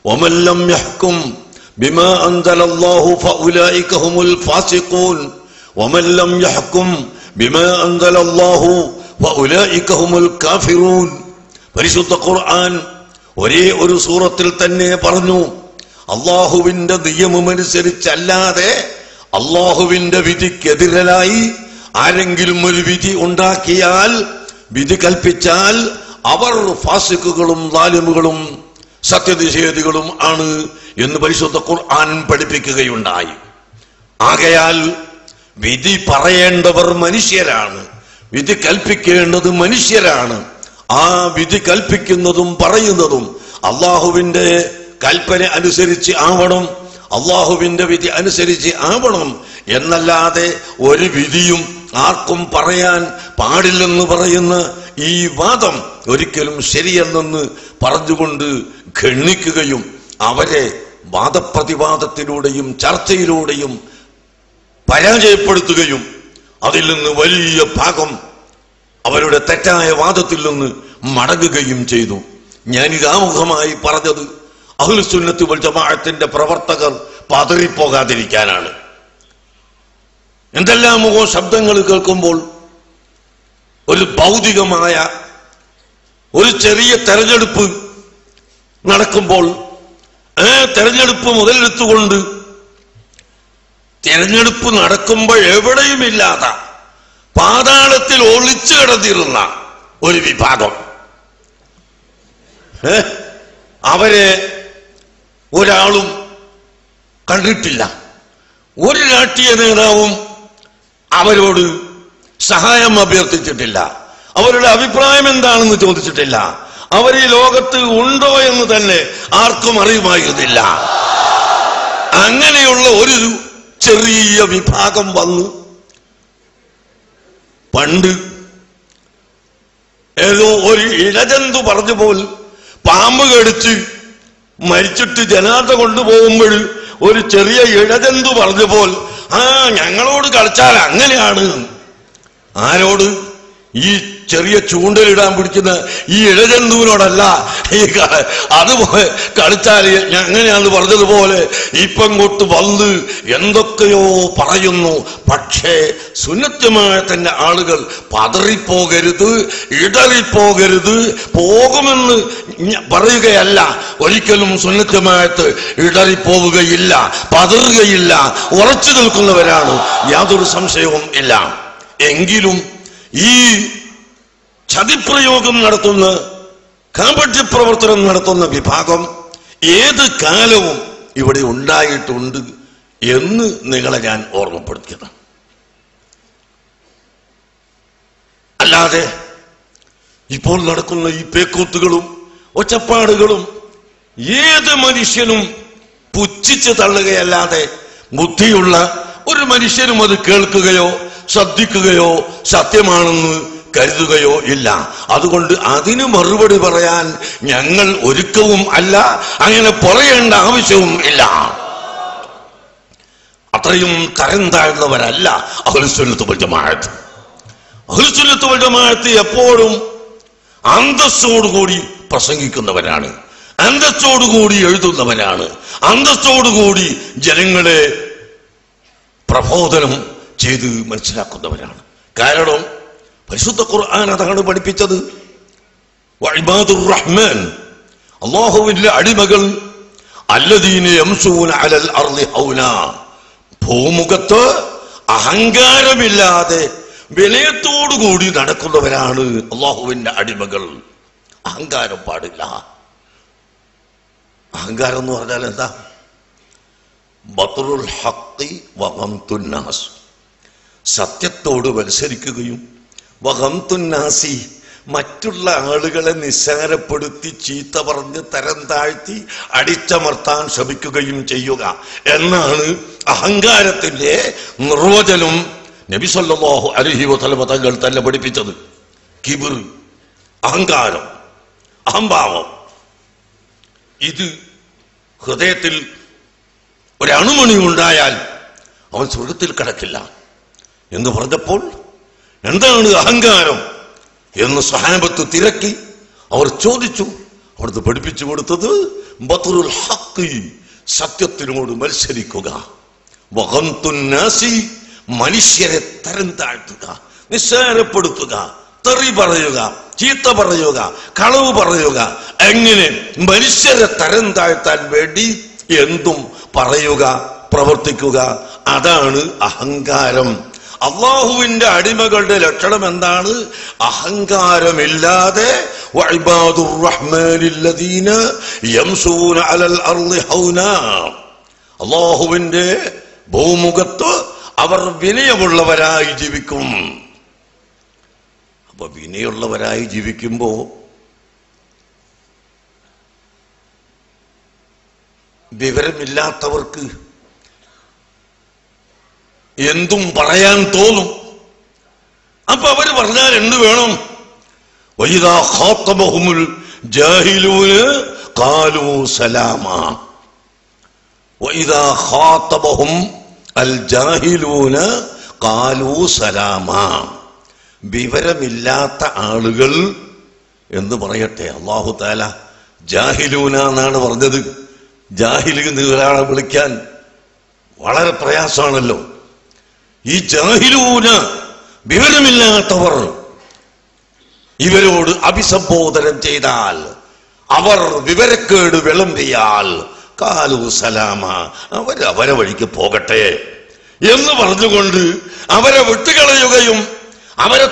ومن لم يحكم بما أنزل الله فأولئك هم الفاسقون ومن لم يحكم بما أنزل الله فأولئك هم الكافرون. പരിശുദ്ധ ഖുർആൻ ഒരേ ഒരു സൂറത്തിൽ തന്നെ പറഞ്ഞു, അള്ളാഹുവിന്റെ നിയമമനുസരിച്ചല്ലാതെ അള്ളാഹുവിന്റെ വിധിക്കെതിരായി ആരെങ്കിലും ഒരു വിധി ഉണ്ടാക്കിയാൽ, വിധി കൽപ്പിച്ചാൽ അവർ ഫാസിഖുകളും ളാലിമുകളും സത്യനിഷേധികളും ആണ് എന്ന് പരിശുദ്ധ ഖുർആൻ പഠിപ്പിക്കുകയുണ്ടായി. ആകയാൽ വിധി പറയേണ്ടവർ മനുഷ്യരാണ്, വിധി കൽപ്പിക്കേണ്ടത് മനുഷ്യരാണ്. ആ വിധി കൽപ്പിക്കുന്നതും പറയുന്നതും അള്ളാഹുവിന്റെ കൽപ്പന അനുസരിച്ച് ആവണം, അള്ളാഹുവിന്റെ വിധി അനുസരിച്ച് ആവണം എന്നല്ലാതെ ഒരു വിധിയും ആർക്കും പറയാൻ പാടില്ലെന്ന് പറയുന്ന ഈ വാദം ഒരിക്കലും ശരിയെന്നെന്ന് പറഞ്ഞുകൊണ്ട് ഖണ്ഡിക്കുകയും അവരെ വാദപ്രതിവാദത്തിലൂടെയും ചർച്ചയിലൂടെയും പരാജയപ്പെടുത്തുകയും അതിൽ നിന്ന് വലിയ ഭാഗം അവരുടെ തെറ്റായ വാദത്തിൽ നിന്ന് മടങ്ങുകയും ചെയ്തു. ഞാനിതാമുഖമായി പറഞ്ഞത് അഹ്ലുസുന്നത്ത് വൽ ജമാഅത്തിന്റെ പ്രവർത്തകർ പതറിപ്പോകാതിരിക്കാനാണ്. എന്തെല്ലാമോ ശബ്ദങ്ങൾ കേൾക്കുമ്പോൾ ഒരു ഭൗതികമായ ഒരു ചെറിയ തെരഞ്ഞെടുപ്പ് നടക്കുമ്പോൾ ആ തെരഞ്ഞെടുപ്പ് മുതലെടുത്തുകൊണ്ട് തെരഞ്ഞെടുപ്പ് നടക്കുമ്പോൾ എവിടെയുമില്ലാത്ത പാതാളത്തിൽ ഒളിച്ചു കിടന്നിരുന്ന ഒരു വിഭാഗം, അവരെ ഒരാളും കണ്ടിട്ടില്ല, ഒരു രാഷ്ട്രീയ നേതാവും അവരോട് സഹായം അഭ്യർത്ഥിച്ചിട്ടില്ല, അവരുടെ അഭിപ്രായം എന്താണെന്ന് ചോദിച്ചിട്ടില്ല, അവർ ഈ ലോകത്ത് ഉണ്ടോ എന്ന് തന്നെ ആർക്കും അറിയുമായിരുന്നില്ല. അങ്ങനെയുള്ള ഒരു ചെറിയ വിഭാഗം വന്നു. പണ്ട് ഏതോ ഒരു ഇഴജന്തു പറഞ്ഞ പോൽ പാമ്പ് കടിച്ച് മരിച്ചിട്ട് ജനാസ കൊണ്ടുപോകുമ്പോൾ ഒരു ചെറിയ ഇഴജന്തു പറഞ്ഞ പോൽ ഞങ്ങളോട് കളിച്ചാൽ അങ്ങനെയാണ്. ആരോട്? ഈ ചെറിയ ചൂണ്ടലിടാൻ പിടിക്കുന്ന ഈ ഇഴജന്തുവിനോടല്ല. അത് കളിച്ചാൽ അങ്ങനെയാന്ന് പറഞ്ഞതുപോലെ ഇപ്പം കൊണ്ട് വന്ന് എന്തൊക്കെയോ പറയുന്നു. പക്ഷേ സുന്നത്തുമായത്തിന്റെ ആളുകൾ പതറിപ്പോകരുത്, ഇടറിപ്പോകരുത്. പോകുമെന്ന് പറയുകയല്ല, ഒരിക്കലും സുന്നത്തുമായത്ത് ഇടറിപ്പോവുകയില്ല, പതറുകയില്ല, ഉറച്ചു നിൽക്കുന്നവരാണ്, യാതൊരു സംശയവും ഇല്ല. എങ്കിലും ഈ ചതിപ്രയോഗം നടത്തുന്ന, കാപട്യപ്രവർത്തനം നടത്തുന്ന വിഭാഗം ഏത് കാലവും ഇവിടെ ഉണ്ടായിട്ടുണ്ട് എന്ന് നിങ്ങളെ ഞാൻ ഓർമ്മപ്പെടുത്തുന്നു. അല്ലാതെ ഇപ്പോൾ നടക്കുന്ന ഈ പേക്കൂത്തുകളും ഒച്ചപ്പാടുകളും ഏത് മനുഷ്യനും പുച്ഛിച്ച് തള്ളുകയല്ലാതെ ബുദ്ധിയുള്ള ഒരു മനുഷ്യനും അത് കേൾക്കുകയോ ശ്രദ്ധിക്കുകയോ സത്യമാണെന്ന് കരുതുകയോ ഇല്ല. അതുകൊണ്ട് അതിന് മറുപടി പറയാൻ ഞങ്ങൾ ഒരുക്കവും അല്ല, അങ്ങനെ പറയേണ്ട ആവശ്യവും ഇല്ല. അത്രയും തരം താഴ്ന്നവരല്ല അഹ്ലുസുന്നത്ത് വൽ ജമാഅത്ത്. അഹ്ലുസുന്നത്ത് വൽ ജമാഅത്ത് എപ്പോഴും അന്തസ്സോടുകൂടി പ്രസംഗിക്കുന്നവരാണ്, അന്തസ്സോടുകൂടി എഴുതുന്നവരാണ്, അന്തസ്സോടുകൂടി ജനങ്ങളെ പ്രബോധനം ചെയ്ത് മനസ്സിലാക്കുന്നവരാണ്. കാരണം പരിശുദ്ധ ഖുർആൻ അതാണ് പഠിപ്പിച്ചത്. വഇബാദുർ റഹ്മാൻ, അല്ലാഹുവിന്റെ അടിമകൾ, അല്ലദീന യംശൂന അലൽ അർളി ഹൗനാ, ഭൂമുഖത്ത് അഹങ്കാരമില്ലാതെ വിനയത്തോടുകൂടി നടക്കുന്നവരാണ് അല്ലാഹുവിന്റെ അടിമകൾ. അഹങ്കാരം പാടില്ല. അഹങ്കാരം എന്ന് പറഞ്ഞാൽ എന്താ? ബത്റുൽ ഹഖി വഗംതുൻ നാസ്, സത്യത്തോട് മത്സരിക്കുകയും വഗംതുന്നാസി, മറ്റുള്ള ആളുകളെ നിസ്സാരപ്പെടുത്തി ചീത്ത പറഞ്ഞ് തരം താഴ്ത്തി അടിച്ചമർത്താൻ ശ്രമിക്കുകയും ചെയ്യുക എന്നാണ് അഹങ്കാരത്തിന്റെ നിർവചനം. നബി സല്ലല്ലാഹു അലൈഹി വസല്ലം തങ്ങൾ തന്നെ പഠിപ്പിച്ചത്. കിബിർ, അഹങ്കാരം, അഹംഭാവം, ഇത് ഹൃദയത്തിൽ ഒരണുമണി ഉണ്ടായാൽ അവൻ സ്വർഗത്തിൽ കടക്കില്ല എന്ന് പറഞ്ഞപ്പോൾ എന്താണ് അഹങ്കാരം എന്ന് സ്വഹാബത്ത് തിരക്കി. അവർ ചോദിച്ചു, അവിടുന്ന് പഠിപ്പിച്ചു കൊടുത്തത് ബത്റുൽ ഹഖ്, സത്യത്തിനോട് മത്സരിക്കുക, വഗംതുൻ നാസി, മനുഷ്യരെ തരം താഴ്ത്തുക, നിസ്സാരപ്പെടുത്തുക, തെറി പറയുക, ചീത്ത പറയുക, കളവ് പറയുക, എങ്ങനെ മനുഷ്യരെ തരം താഴ്ത്താൻ വേണ്ടി എന്തും പറയുക, പ്രവർത്തിക്കുക. അതാണ് അഹങ്കാരം. അള്ളാഹുവിന്റെ അടിമകളുടെ ലക്ഷണം എന്താണ്? അഹങ്കാരമില്ലാതെ വഇബാദുർ റഹ്മാനില്ലദീന യംശൂന അലൽ അർളി ഹൗനാ, അള്ളാഹുവിന്റെ ഭൂമുഖത്ത് അവർ വിനയമുള്ളവരായി ജീവിക്കും. അപ്പൊ വിനയുള്ളവരായി ജീവിക്കുമ്പോ വിവരമില്ലാത്തവർക്ക് എന്തും പറയാൻ തോന്നും. അപ്പൊ അവര് പറഞ്ഞാൽ എന്ത് വേണം? വഇദാ ഖാതബഹുമുൽ ജാഹിലൂന ഖാലൂ സലാമാ, വഇദാ ഖാതബഹും അൽ ജാഹിലൂന ഖാലൂ സലാമാ. വിവരമില്ലാത്ത ആളുകൾ എന്ന് പറയട്ടെ. അല്ലാഹു തആല ജാഹിലൂന എന്നാണ് പറഞ്ഞത്. ജാഹിലി എന്ന് ഒരാളെ വിളിക്കാൻ വളരെ പ്രയാസമാണല്ലോ. ഈ ജാഹിലൂന, വിവരമില്ലാത്തവർ, ഇവരോട് അഭിസംബോധനം ചെയ്താൽ, അവർ വിവരക്കേട് വിളമ്പിയാൽ ഖാലൂ സലാമ, അവരെ വഴിക്ക് പോകട്ടെ എന്ന് പറഞ്ഞുകൊണ്ട് അവരെ വിട്ടുകളയുകയും അവരെ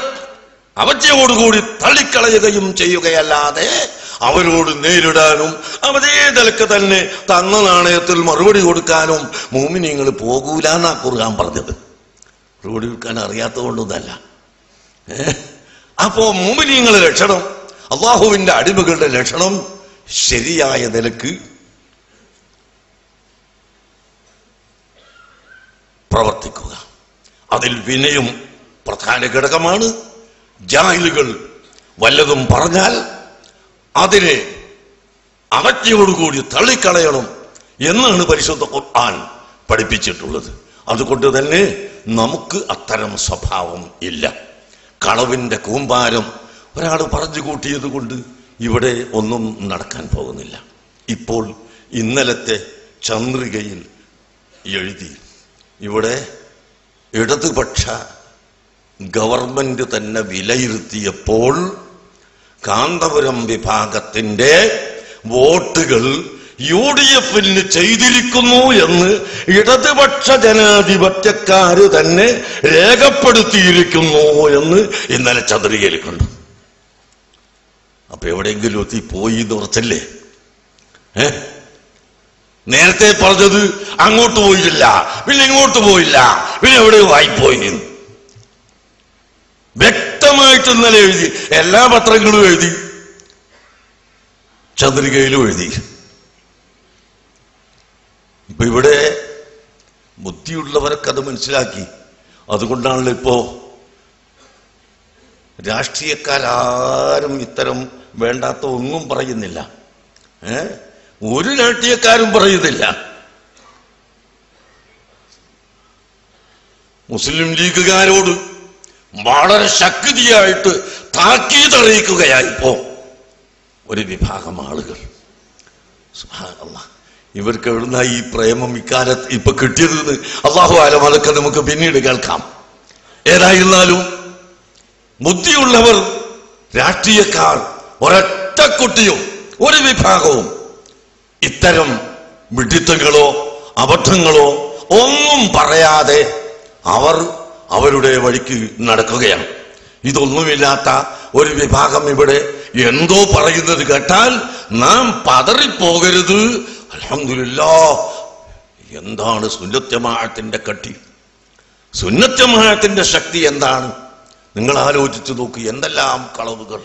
അവജ്ഞയോടുകൂടി തള്ളിക്കളയുകയും ചെയ്യുകയല്ലാതെ അവരോട് നേരിടാനും അവതേ നിലക്ക് തന്നെ തന്ന നാണയത്തിൽ മറുപടി കൊടുക്കാനും മുഅ്മിനീങ്ങൾ പോകൂലെന്നാ ഖുർആൻ പറഞ്ഞത്. മറുപടി കൊടുക്കാൻ അറിയാത്തത് കൊണ്ടൊന്നല്ല. അപ്പോ മുഅ്മിനീങ്ങളുടെ ലക്ഷണം, അള്ളാഹുവിന്റെ അടിമകളുടെ ലക്ഷണം ശരിയായ നിലക്ക് പ്രവർത്തിക്കുക. അതിൽ വിനയം പ്രധാന ഘടകമാണ്. ജാഹിലുകൾ വല്ലതും പറഞ്ഞാൽ അതിനെ അവജ്ഞയോടുകൂടി തള്ളിക്കളയണം എന്നാണ് പരിശുദ്ധ ഖുർആൻ പഠിപ്പിച്ചിട്ടുള്ളത്. അതുകൊണ്ട് തന്നെ നമുക്ക് അത്തരം സ്വഭാവം ഇല്ല. കളവിന്റെ കൂമ്പാരം ഒരാൾ പറഞ്ഞു കൂട്ടിയത് കൊണ്ട് ഇവിടെ ഒന്നും നടക്കാൻ പോകുന്നില്ല. ഇപ്പോൾ ഇന്നലത്തെ ചന്ദ്രികയിൽ എഴുതി, ഇവിടെ ഇടതുപക്ഷ ഗവൺമെന്റ് തന്നെ വിലയിരുത്തിയപ്പോൾ കാന്തപുരം വിഭാഗത്തിന്റെ വോട്ടുകൾ UDFന് ചെയ്തിരിക്കുന്നു എന്ന് ഇടതുപക്ഷ ജനാധിപത്യക്കാര് തന്നെ രേഖപ്പെടുത്തിയിരിക്കുന്നു എന്ന് ഇന്നലെ ചന്ദ്രികയിൽ കണ്ടു. അപ്പൊ എവിടെയെങ്കിലും എത്തി പോയി എന്ന് ഉറച്ചല്ലേ? നേരത്തെ പറഞ്ഞത് അങ്ങോട്ട് പോയിട്ടില്ല, പിന്നെ ഇങ്ങോട്ട് പോയില്ല, പിന്നെ എവിടെ വായിപ്പോയി വ്യക്തമായിട്ട് ഇന്നലെ എഴുതി. എല്ലാ പത്രങ്ങളും എഴുതി, ചന്ദ്രികയിലും എഴുതി. ഇപ്പൊ ഇവിടെ ബുദ്ധിയുള്ളവരൊക്കെ അത് മനസ്സിലാക്കി. അതുകൊണ്ടാണല്ലോ ഇപ്പോ രാഷ്ട്രീയക്കാരും ഇത്തരം വേണ്ടാത്ത ഒന്നും പറയുന്നില്ല. ഒരു രാഷ്ട്രീയക്കാരും പറയുന്നില്ല. മുസ്ലിം ലീഗുകാരോട് വളരെ ശക്തിയായിട്ട് താക്കീതറിയിക്കുകയായിപ്പോ ഒരു വിഭാഗം ആളുകൾ. സുബ്ഹാനല്ലാഹ്, ഇവർക്ക് എവിടുന്ന ഈ പ്രേമം ഇക്കാലത്ത് ഇപ്പൊ കിട്ടിയതെന്ന് അല്ലാഹു ആലം, അതൊക്കെ നമുക്ക് പിന്നീട് കേൾക്കാം. ഏതായിരുന്നാലും ബുദ്ധിയുള്ളവർ, രാഷ്ട്രീയക്കാർ, ഒരൊറ്റ കുട്ടിയും ഒരു വിഭാഗവും ഇത്തരം വിഡ്ഢിത്തങ്ങളോ അബദ്ധങ്ങളോ ഒന്നും പറയാതെ അവർ അവരുടെ വഴിക്ക് നടക്കുകയാണ്. ഇതൊന്നുമില്ലാത്ത ഒരു വിഭാഗം ഇവിടെ എന്തോ പറയുന്നത് കേട്ടാൽ നാം പതറിപ്പോകരുത്. അൽഹംദുലില്ലാഹ്, എന്താണ് സുന്നത്ത് ജമാഅത്തിന്റെ കട്ടി, സുന്നത്ത് ജമാഅത്തിന്റെ ശക്തി എന്താണ്? നിങ്ങൾ ആലോചിച്ചു നോക്കൂ. എന്തെല്ലാം കളവുകൾ,